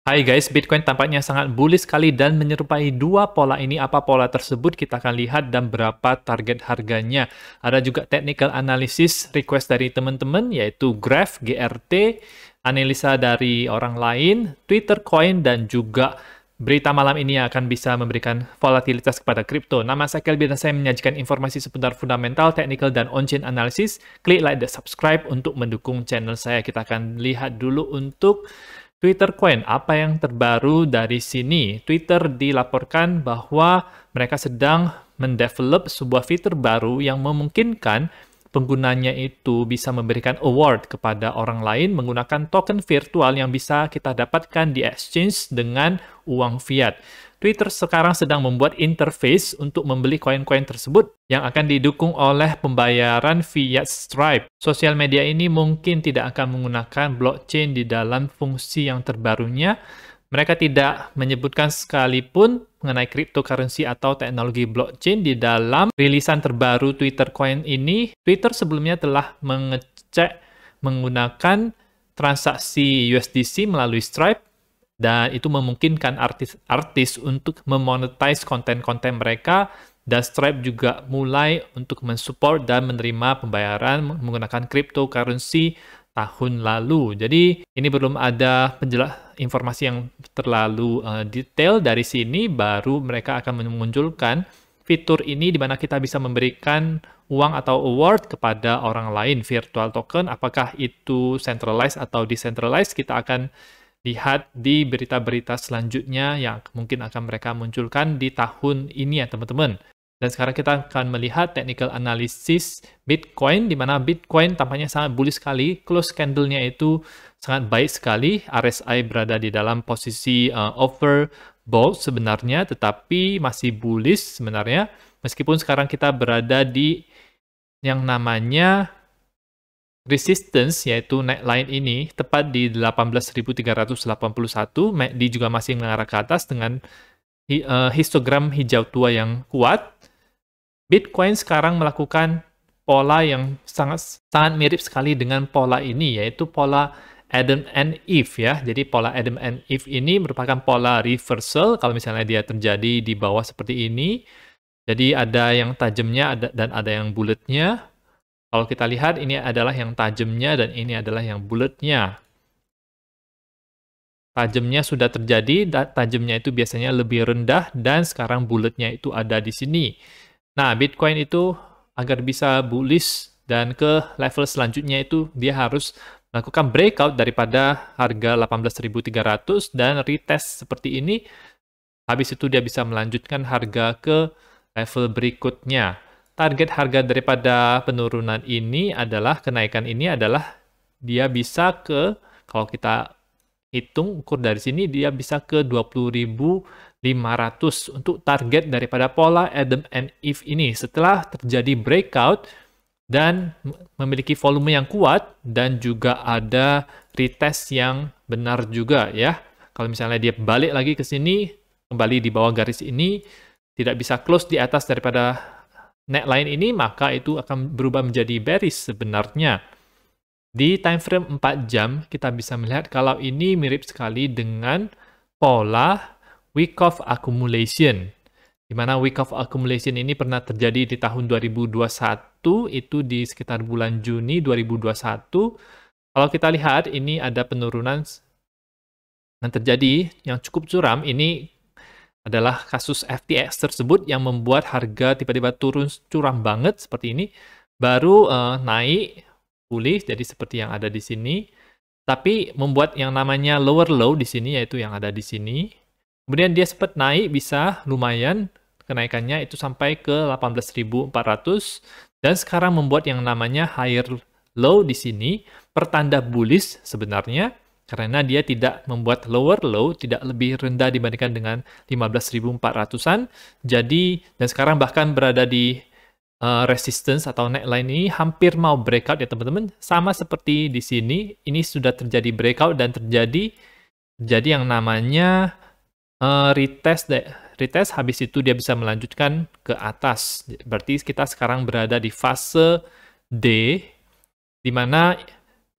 Hai guys, Bitcoin tampaknya sangat bullish sekali dan menyerupai dua pola ini. Apa pola tersebut kita akan lihat dan berapa target harganya. Ada juga technical analysis request dari teman-teman yaitu Graph, GRT, analisa dari orang lain, Twitter Coin, dan juga berita malam ini akan bisa memberikan volatilitas kepada kripto. Nama saya Kelvin dan saya menyajikan informasi seputar fundamental, technical, dan on-chain analysis. Klik like dan subscribe untuk mendukung channel saya. Kita akan lihat dulu untuk Twitter Coin, apa yang terbaru dari sini? Twitter dilaporkan bahwa mereka sedang mendevelop sebuah fitur baru yang memungkinkan penggunanya itu bisa memberikan award kepada orang lain menggunakan token virtual yang bisa kita dapatkan di exchange dengan uang fiat. Twitter sekarang sedang membuat interface untuk membeli koin-koin tersebut yang akan didukung oleh pembayaran via Stripe. Sosial media ini mungkin tidak akan menggunakan blockchain di dalam fungsi yang terbarunya. Mereka tidak menyebutkan sekalipun mengenai cryptocurrency atau teknologi blockchain di dalam rilisan terbaru Twitter Coin ini. Twitter sebelumnya telah mengecek menggunakan transaksi USDC melalui Stripe dan itu memungkinkan artis-artis untuk memonetize konten-konten mereka, dan Stripe juga mulai untuk mensupport dan menerima pembayaran menggunakan cryptocurrency tahun lalu. Jadi ini belum ada informasi yang terlalu detail dari sini, baru mereka akan memunculkan fitur ini di mana kita bisa memberikan uang atau award kepada orang lain, virtual token, apakah itu centralized atau decentralized, kita akan lihat di berita-berita selanjutnya yang mungkin akan mereka munculkan di tahun ini ya teman-teman. Dan sekarang kita akan melihat technical analysis Bitcoin, di mana Bitcoin tampaknya sangat bullish sekali. Close candle-nya itu sangat baik sekali. RSI berada di dalam posisi overbought sebenarnya, tetapi masih bullish sebenarnya. Meskipun sekarang kita berada di yang namanya resistance, yaitu neckline ini tepat di 18.381. MACD juga masih mengarah ke atas dengan histogram hijau tua yang kuat. Bitcoin sekarang melakukan pola yang sangat mirip sekali dengan pola ini, yaitu pola Adam and Eve ya. Jadi pola Adam and Eve ini merupakan pola reversal kalau misalnya dia terjadi di bawah seperti ini. Jadi ada yang tajamnya dan ada yang bulatnya. Kalau kita lihat, ini adalah yang tajamnya dan ini adalah yang bulatnya. Tajamnya sudah terjadi, tajamnya itu biasanya lebih rendah, dan sekarang bulatnya itu ada di sini. Nah, Bitcoin itu agar bisa bullish dan ke level selanjutnya itu dia harus melakukan breakout daripada harga 18.300 dan retest seperti ini. Habis itu dia bisa melanjutkan harga ke level berikutnya. Target harga daripada penurunan ini adalah, kenaikan ini adalah, dia bisa ke, kalau kita hitung ukur dari sini, dia bisa ke 20.500 untuk target daripada pola Adam and Eve ini. Setelah terjadi breakout dan memiliki volume yang kuat dan juga ada retest yang benar juga ya. Kalau misalnya dia balik lagi ke sini, kembali di bawah garis ini, tidak bisa close di atas daripada neckline ini, maka itu akan berubah menjadi bearish sebenarnya. Di time frame 4 jam, kita bisa melihat kalau ini mirip sekali dengan pola week of accumulation. Di mana week of accumulation ini pernah terjadi di tahun 2021, itu di sekitar bulan Juni 2021. Kalau kita lihat, ini ada penurunan yang terjadi yang cukup curam. Ini adalah kasus FTX tersebut yang membuat harga tiba-tiba turun curam banget seperti ini, baru naik pulih jadi seperti yang ada di sini, tapi membuat yang namanya lower low di sini, yaitu yang ada di sini. Kemudian dia sempat naik, bisa lumayan kenaikannya itu sampai ke 18.400, dan sekarang membuat yang namanya higher low di sini, pertanda bullish sebenarnya, karena dia tidak membuat lower low, tidak lebih rendah dibandingkan dengan 15.400-an. Jadi, dan sekarang bahkan berada di resistance atau neckline ini hampir mau breakout ya teman-teman. Sama seperti di sini, ini sudah terjadi breakout dan terjadi yang namanya retest. Retest, habis itu dia bisa melanjutkan ke atas. Berarti kita sekarang berada di fase D, di mana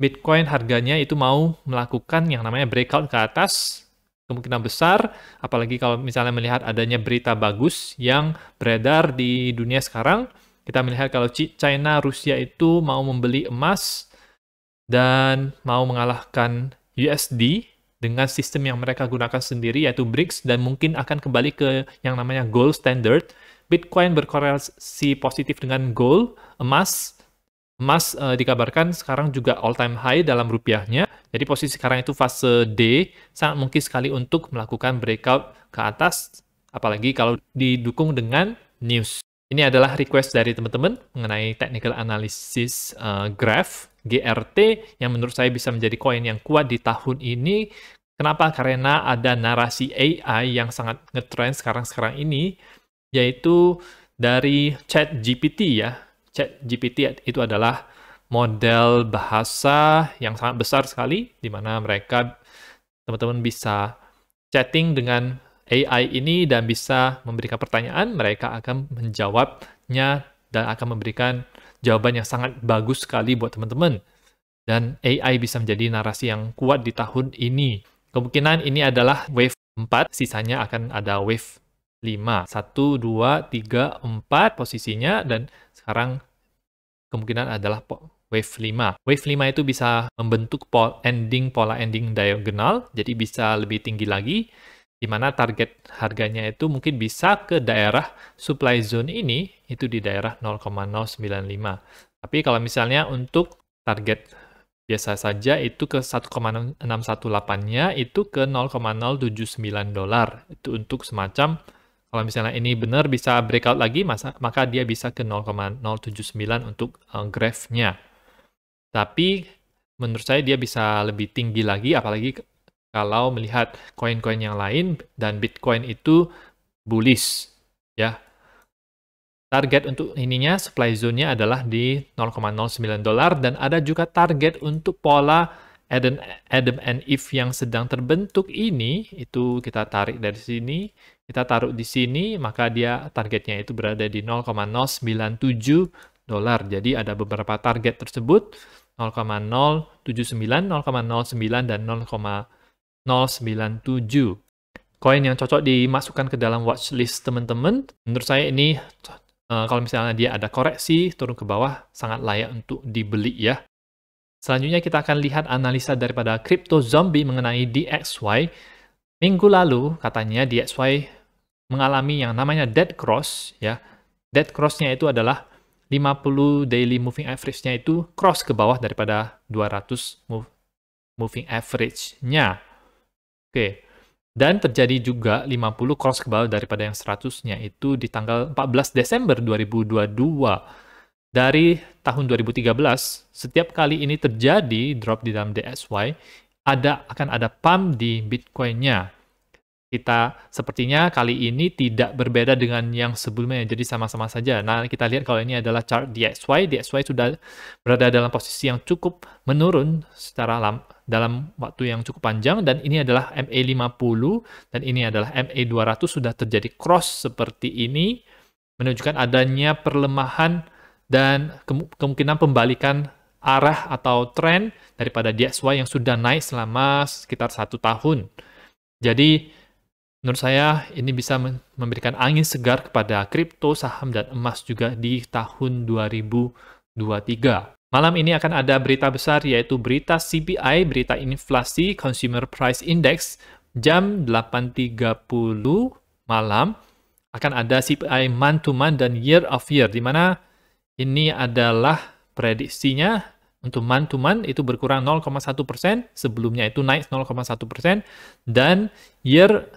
Bitcoin harganya itu mau melakukan yang namanya breakout ke atas, kemungkinan besar, apalagi kalau misalnya melihat adanya berita bagus yang beredar di dunia sekarang, kita melihat kalau China, Rusia itu mau membeli emas dan mau mengalahkan USD dengan sistem yang mereka gunakan sendiri, yaitu BRICS, dan mungkin akan kembali ke yang namanya gold standard. Bitcoin berkorelasi positif dengan gold, emas. Emas dikabarkan sekarang juga all-time high dalam rupiahnya. Jadi posisi sekarang itu fase D, sangat mungkin sekali untuk melakukan breakout ke atas, apalagi kalau didukung dengan news. Ini adalah request dari teman-teman mengenai technical analysis graph, GRT, yang menurut saya bisa menjadi koin yang kuat di tahun ini. Kenapa? Karena ada narasi AI yang sangat ngetrend sekarang-sekarang ini, yaitu dari ChatGPT ya. ChatGPT itu adalah model bahasa yang sangat besar sekali, di mana mereka, teman-teman bisa chatting dengan AI ini dan bisa memberikan pertanyaan, mereka akan menjawabnya dan akan memberikan jawaban yang sangat bagus sekali buat teman-teman. Dan AI bisa menjadi narasi yang kuat di tahun ini. Kemungkinan ini adalah wave 4, sisanya akan ada wave 5. 1, 2, 3, 4 posisinya, dan sekarang kemungkinan adalah wave 5. Wave 5 itu bisa membentuk pola ending diagonal, jadi bisa lebih tinggi lagi, di mana target harganya itu mungkin bisa ke daerah supply zone ini, itu di daerah 0,095. Tapi kalau misalnya untuk target biasa saja itu ke 1,618-nya itu ke $0,079. Itu untuk semacam, kalau misalnya ini benar bisa breakout lagi, maka dia bisa ke 0,079 untuk graph-nya. Tapi menurut saya dia bisa lebih tinggi lagi, apalagi kalau melihat koin-koin yang lain, dan Bitcoin itu bullish, ya. Target untuk ininya, supply zone-nya adalah di $0,09, dan ada juga target untuk pola Adam and Eve yang sedang terbentuk ini, itu kita tarik dari sini, kita taruh di sini, maka dia targetnya itu berada di $0,097. Jadi ada beberapa target tersebut, 0,079, 0,09, dan 0,097. Koin yang cocok dimasukkan ke dalam watchlist teman-teman, menurut saya ini kalau misalnya dia ada koreksi turun ke bawah, sangat layak untuk dibeli ya. Selanjutnya kita akan lihat analisa daripada Crypto Zombie mengenai DXY. Minggu lalu katanya DXY mengalami yang namanya dead cross ya. Dead cross-nya itu adalah 50 daily moving average-nya itu cross ke bawah daripada 200 moving average-nya. Oke. Dan terjadi juga 50 cross ke bawah daripada yang 100-nya itu di tanggal 14 Desember 2022. Dari tahun 2013, setiap kali ini terjadi drop di dalam DXY, akan ada pump di Bitcoin-nya. Kita sepertinya kali ini tidak berbeda dengan yang sebelumnya, jadi sama-sama saja. Nah, kita lihat kalau ini adalah chart DXY. DXY sudah berada dalam posisi yang cukup menurun secara dalam waktu yang cukup panjang, dan ini adalah MA50, dan ini adalah MA200, sudah terjadi cross seperti ini, menunjukkan adanya perlemahan dan kemungkinan pembalikan arah atau tren daripada DXY yang sudah naik selama sekitar 1 tahun. Jadi, menurut saya ini bisa memberikan angin segar kepada kripto, saham, dan emas juga di tahun 2023. Malam ini akan ada berita besar, yaitu berita CPI, berita inflasi Consumer Price Index, jam 8.30 malam. Akan ada CPI month to month dan year of year, di mana ini adalah prediksinya untuk month to month itu berkurang 0,1%, sebelumnya itu naik 0,1%, dan year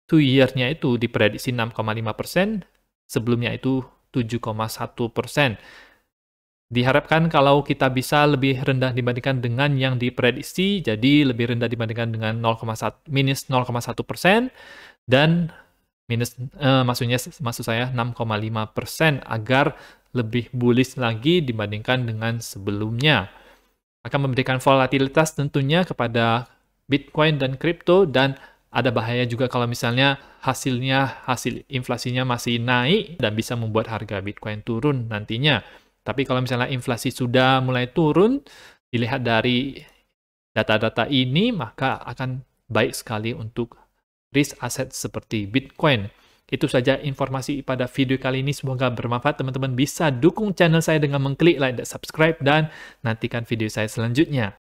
to year-nya itu diprediksi 6,5%, sebelumnya itu 7,1%. Diharapkan kalau kita bisa lebih rendah dibandingkan dengan yang diprediksi, jadi lebih rendah dibandingkan dengan minus 0,1%, dan maksud saya 6,5% agar lebih bullish lagi dibandingkan dengan sebelumnya. Akan memberikan volatilitas tentunya kepada Bitcoin dan kripto, dan ada bahaya juga kalau misalnya hasil inflasinya masih naik dan bisa membuat harga Bitcoin turun nantinya. Tapi kalau misalnya inflasi sudah mulai turun, dilihat dari data-data ini, maka akan baik sekali untuk risk aset seperti Bitcoin. Itu saja informasi pada video kali ini, semoga bermanfaat. Teman-teman bisa dukung channel saya dengan mengklik like dan subscribe, dan nantikan video saya selanjutnya.